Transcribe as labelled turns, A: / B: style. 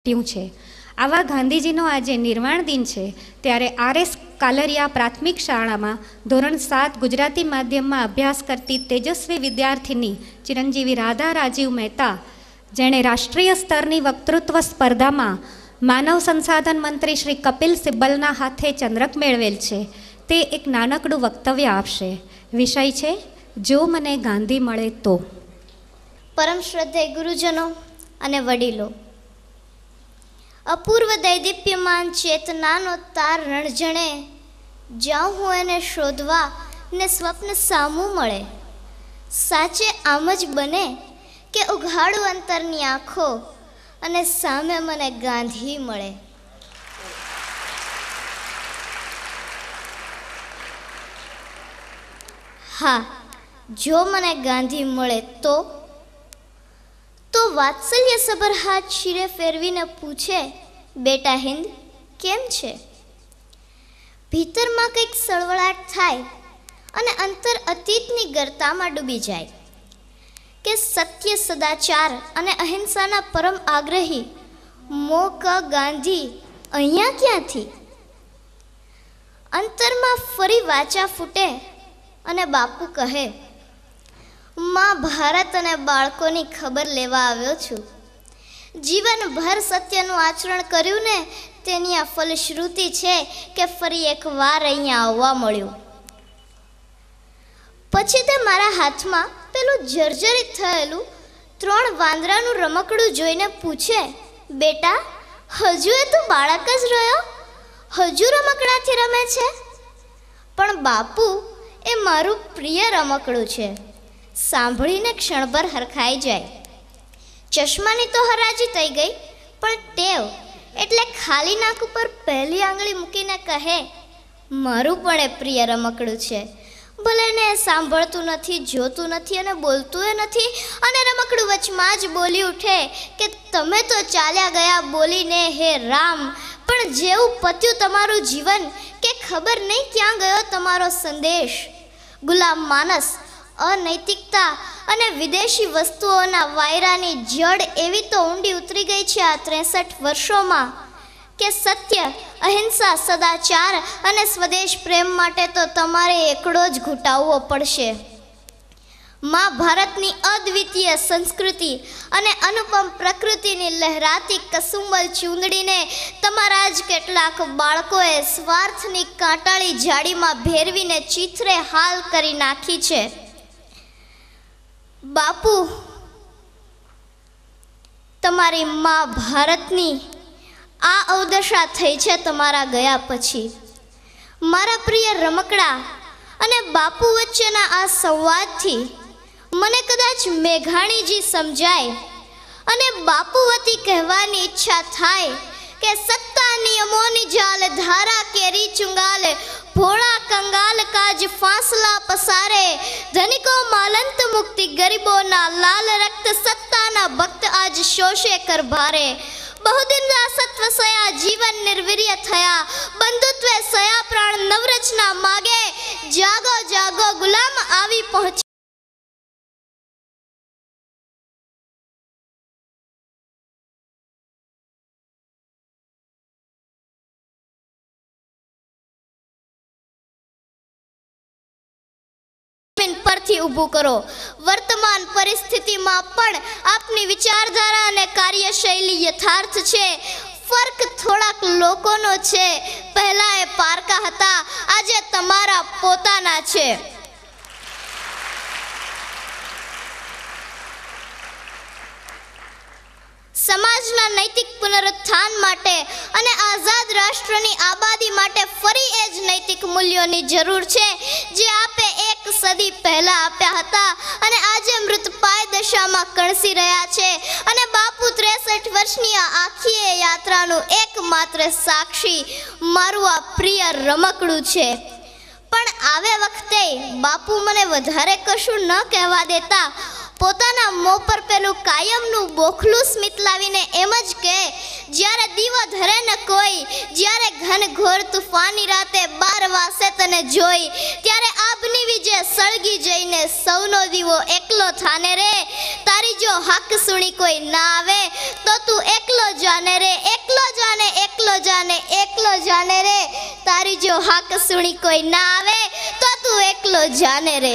A: છે। આવા ગાંધીજીનો આજે નિર્વાણ દિન છે ત્યારે RS કાલરિયા પ્રાથમિક શાળામાં ધોરણ 7 ગુજરાતી માધ્યમમાં અભ્યાસ કરતી તેજસ્વી વિદ્યાર્થીની ચિરંજીવી રાધા રાજીવ મહેતા, જેણે રાષ્ટ્રીય સ્તરની વક્તૃત્વ સ્પર્ધામાં માનવ સંસાધન મંત્રી શ્રી કપિલ સિબ્બલના હાથે ચંદ્રક મેળવેલ છે, તે એક નાનકડું વક્તવ્ય આપશે। વિષય છે જો મને ગાંધી મળે તો।
B: પરમ શ્રદ્ધેય ગુરુજનો અને વડીલો, અપૂર્વ દૈદીપ્યમાન ચેતનાનો તાર રણજણે જાઉં હું એને શોધવા ને સ્વપ્ન સામું મળે। સાચે આમ જ બને કે ઉઘાડું અંતરની આંખો અને સામે મને ગાંધી મળે। હા, જો મને ગાંધી મળે તો વાત્સલ્ય સભર હાથ શિરે ફેરવીને પૂછે, બેટા હિન્દ કેમ છે? ભીતરમાં કંઈક સળવળાટ થાય અને અંતર અતીતની ગર્તામાં ડૂબી જાય કે સત્ય, સદાચાર અને અહિંસાના પરમ આગ્રહી મોક ગાંધી અહીંયા ક્યાંથી? અંતરમાં ફરી વાચા ફૂટે અને બાપુ કહે, માં ભારત અને બાળકોની ખબર લેવા આવ્યો છું। જીવનભર સત્યનું આચરણ કર્યું ને તેની આ ફલશ્રુતિ છે કે ફરી એકવાર અહીંયા આવવા મળ્યું। પછી તે મારા હાથમાં પેલું જર્જરિત થયેલું 3 વાંદરાનું રમકડું જોઈને પૂછે, બેટા હજુ એ તું બાળક જ રહ્યો? હજુ રમકડાથી રમે છે? પણ બાપુ, એ મારું પ્રિય રમકડું છે। સાંભળીને ક્ષણભર હરખાઈ જાય। ચશ્માની તો હરાજી થઈ ગઈ, પણ ટેવ એટલે ખાલી નાક ઉપર પહેલી આંગળી મૂકીને કહે, મારું પણ એ પ્રિય રમકડું છે। ભલે ને સાંભળતું નથી, જોતું નથી અને બોલતું એ નથી, અને રમકડું વચમાં જ બોલી ઉઠે કે તમે તો ચાલ્યા ગયા બોલીને હે રામ, પણ જેવું પત્યું તમારું જીવન કે ખબર નહીં ક્યાં ગયો તમારો સંદેશ। ગુલામ માનસ, અનૈતિકતા અને વિદેશી વસ્તુઓના વાયરાની જડ એવી તો ઊંડી ઉતરી ગઈ છે આ 63 વર્ષોમાં કે સત્ય, અહિંસા, સદાચાર અને સ્વદેશ પ્રેમ માટે તો તમારે એકડો જ ઘૂંટાવવો પડશે। માં ભારતની અદ્વિતીય સંસ્કૃતિ અને અનુપમ પ્રકૃતિની લહેરાતી કસુંબલ ચૂંદડીને તમારા જ કેટલાક બાળકોએ સ્વાર્થની કાંટાળી જાળીમાં ભેરવીને ચીથરે હાલ કરી નાખી છે। બાપુ, તમારી માં ભારતની આ અવદશા થઈ છે તમારા ગયા પછી। મારા પ્રિય રમકડા અને બાપુ વચ્ચેના આ સંવાદથી મને કદાચ મેઘાણીજી સમજાય અને બાપુ વતી કહેવાની ઈચ્છા થાય કે સત્તા નિયમોની જાલ ધારા કેરી ચુંગાલ, ભોળા કંગાલ કાજ ફાંસલા પસારે, ધનિકો માલંત મુક્તિ ગરીબોના લાલ રક્ત સત્તાના ભક્ત આજ શોષે કર ભારે। બહુદિન સત્વ સયા જીવન નિર્વીર્ય થયા, બંધુત્વે સયા પ્રાણ નવરચના માગે, જાગો જાગો ગુલામ આવી પહોંચી। પરથી ઊભું કરો। વર્તમાન પરિસ્થિતિમાં પણ આપની વિચારધારા અને કાર્યશૈલી યથાર્થ છે। ફર્ક થોડાક લોકોનો છે। પહેલા એ પારકા હતા, આજે તમારા પોતાના છે। સમાજના નૈતિક પુનરુત્થાન માટે અને આઝાદ રાષ્ટ્રની આબાદી માટે ફરી એ જ નૈતિક મૂલ્યોની જરૂર છે જે આપે 1 સદી પહેલા આપ્યા હતા અને આજે મૃતપાય દશામાં કણસી રહ્યા છે। અને બાપુ 63 વર્ષની આ આખી યાત્રાનું એકમાત્ર સાક્ષી મારું આ પ્રિય રમકડું છે। પણ આવે વખતે બાપુ મને વધારે કશું ન કહેવા દેતા પોતાના મોં પર પેલું કાયમનું બોખલું સ્મિત લાવીને એમ જ કહે, જ્યારે દીવો ધરે ન કોઈ, જ્યારે ઘન ઘોર તુફાની રાતે 12 વાસે તને જોઈ, ત્યારે આભની વીજે સળગી જઈને સૌનો દીવો એકલો થાને રે. તારી જો હક સુણી કોઈ ના આવે તો તું એકલો જાને રે, એકલો જાને, એકલો જાને, એકલો જાને રે. તારી જો હક સુણી કોઈ ના આવે તો તું એકલો જાને રે.